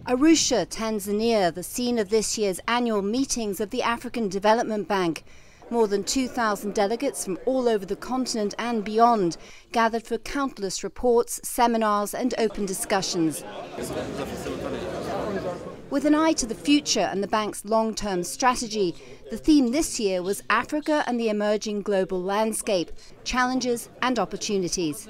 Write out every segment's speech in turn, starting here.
Arusha, Tanzania, the scene of this year's annual meetings of the African Development Bank. More than 2,000 delegates from all over the continent and beyond gathered for countless reports, seminars and open discussions. With an eye to the future and the bank's long-term strategy, the theme this year was Africa and the emerging global landscape, challenges and opportunities.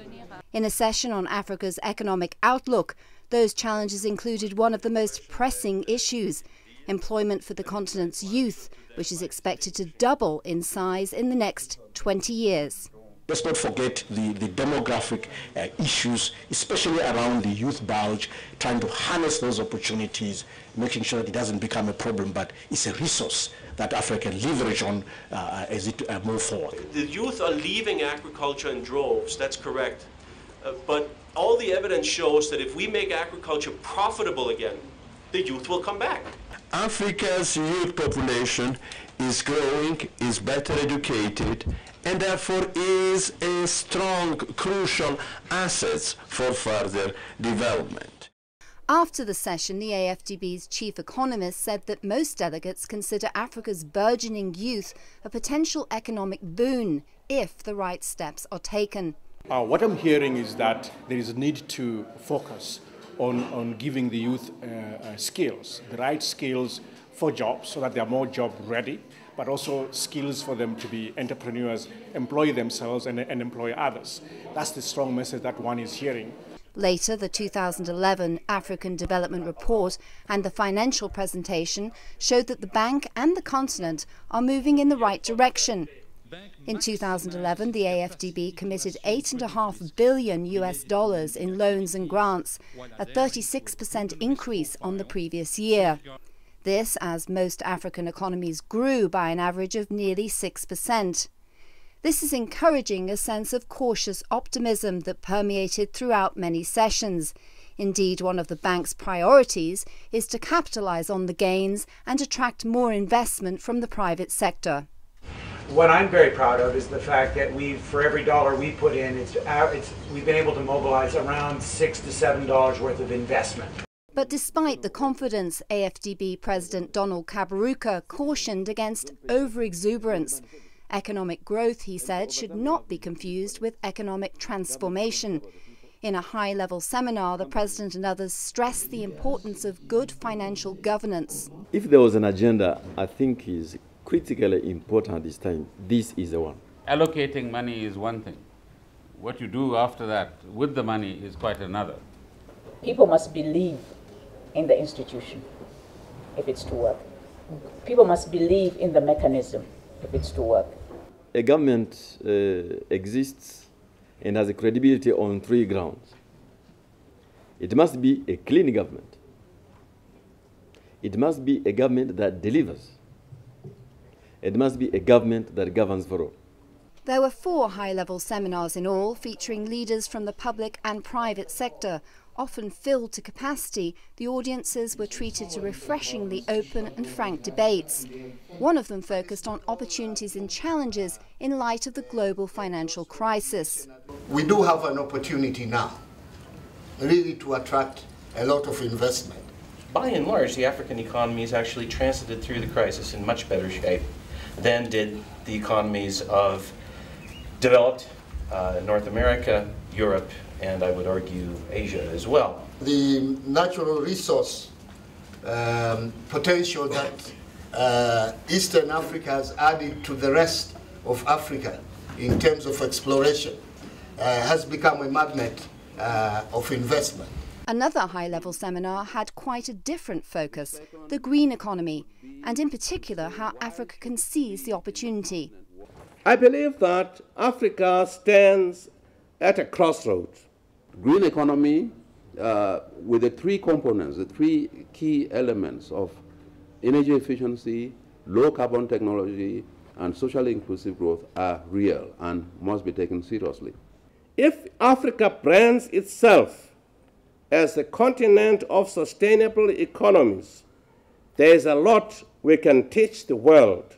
In a session on Africa's economic outlook, those challenges included one of the most pressing issues, employment for the continent's youth, which is expected to double in size in the next 20 years. Let's not forget the demographic issues, especially around the youth bulge, trying to harness those opportunities, making sure that it doesn't become a problem, but it's a resource that Africa can leverage on as it moves forward. The youth are leaving agriculture in droves, that's correct. But all the evidence shows that if we make agriculture profitable again, the youth will come back. Africa's youth population is growing, is better educated, and therefore is a strong, crucial asset for further development. After the session, the AFDB's chief economist said that most delegates consider Africa's burgeoning youth a potential economic boon if the right steps are taken. What I'm hearing is that there is a need to focus on giving the youth skills, the right skills for jobs so that they are more job ready, but also skills for them to be entrepreneurs, employ themselves and employ others. That's the strong message that one is hearing. Later, the 2011 African Development Report and the financial presentation showed that the bank and the continent are moving in the right direction. In 2011, the AFDB committed $8.5 billion in loans and grants, a 36% increase on the previous year. This as most African economies grew by an average of nearly 6%. This is encouraging a sense of cautious optimism that permeated throughout many sessions. Indeed, one of the bank's priorities is to capitalize on the gains and attract more investment from the private sector. What I'm very proud of is the fact that for every dollar we put in, we've been able to mobilize around $6 to $7 worth of investment. But despite the confidence, AFDB President Donald Kaberuka cautioned against over-exuberance. Economic growth, he said, should not be confused with economic transformation. In a high-level seminar, the President and others stressed the importance of good financial governance. If there was an agenda I think is critically important this time, this is the one. Allocating money is one thing. What you do after that with the money is quite another. People must believe in the institution if it's to work. People must believe in the mechanism if it's to work. A government exists and has a credibility on three grounds. It must be a clean government. It must be a government that delivers. It must be a government that governs for all. There were 4 high-level seminars in all, featuring leaders from the public and private sector. Often filled to capacity, the audiences were treated to refreshingly open and frank debates. One of them focused on opportunities and challenges in light of the global financial crisis. We do have an opportunity now, really, to attract a lot of investment. By and large, the African economy has actually transited through the crisis in much better shape than did the economies of developed North America, Europe, and I would argue Asia as well. The natural resource potential that Eastern Africa has added to the rest of Africa in terms of exploration has become a magnet of investment. Another high-level seminar had quite a different focus, the green economy, and in particular how Africa can seize the opportunity. I believe that Africa stands at a crossroads. Green economy with the 3 components, the 3 key elements of energy efficiency, low carbon technology, and socially inclusive growth are real and must be taken seriously. If Africa brands itself as a continent of sustainable economies, there is a lot we can teach the world.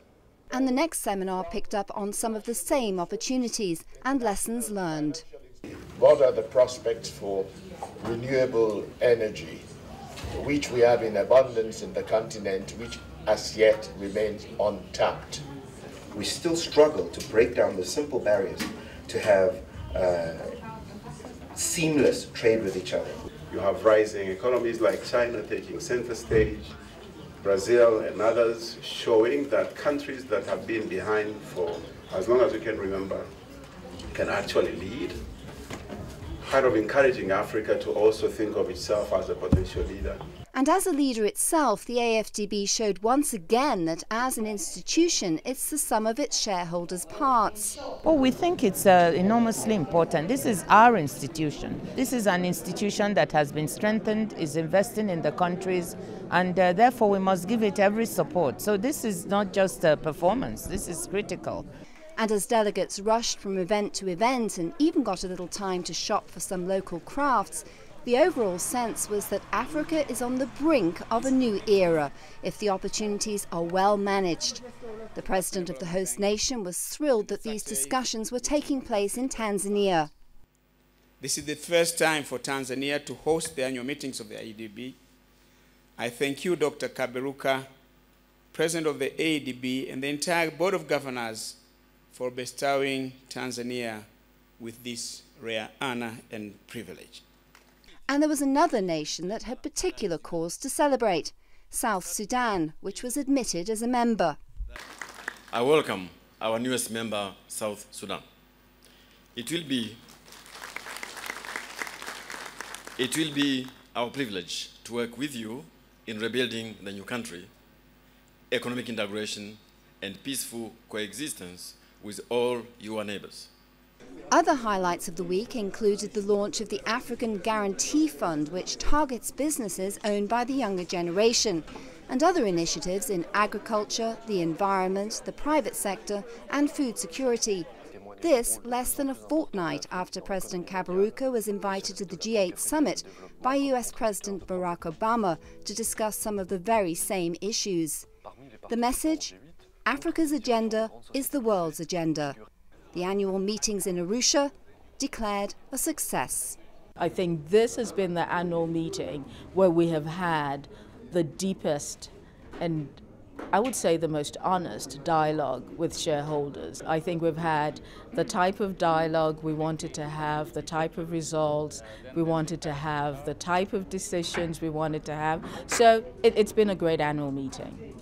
And the next seminar picked up on some of the same opportunities and lessons learned. What are the prospects for renewable energy which we have in abundance in the continent, which as yet remains untapped. We still struggle to break down the simple barriers to have seamless trade with each other. You have rising economies like China taking center stage, Brazil and others showing that countries that have been behind for as long as we can remember can actually lead. Kind of encouraging Africa to also think of itself as a potential leader. And as a leader itself, the AFDB showed once again that as an institution, it's the sum of its shareholders' parts. Well, we think it's enormously important. This is our institution. This is an institution that has been strengthened, is investing in the countries, and therefore we must give it every support. So this is not just a performance, this is critical. And as delegates rushed from event to event and even got a little time to shop for some local crafts, the overall sense was that Africa is on the brink of a new era if the opportunities are well managed. The president of the host nation was thrilled that these discussions were taking place in Tanzania. This is the first time for Tanzania to host the annual meetings of the AFDB. I thank you, Dr. Kaberuka, president of the AFDB, and the entire board of governors for bestowing Tanzania with this rare honor and privilege. And there was another nation that had particular cause to celebrate, South Sudan, which was admitted as a member. I welcome our newest member, South Sudan. It will be our privilege to work with you in rebuilding the new country, economic integration, and peaceful coexistence with all your neighbors. Other highlights of the week included the launch of the African Guarantee Fund, which targets businesses owned by the younger generation, and other initiatives in agriculture, the environment, the private sector, and food security. This less than a fortnight after President Kaberuka was invited to the G8 summit by US President Barack Obama to discuss some of the very same issues. The message? Africa's agenda is the world's agenda. The annual meetings in Arusha declared a success. I think this has been the annual meeting where we have had the deepest and I would say the most honest dialogue with shareholders. I think we've had the type of dialogue we wanted to have, the type of results we wanted to have, the type of decisions we wanted to have. So it's been a great annual meeting.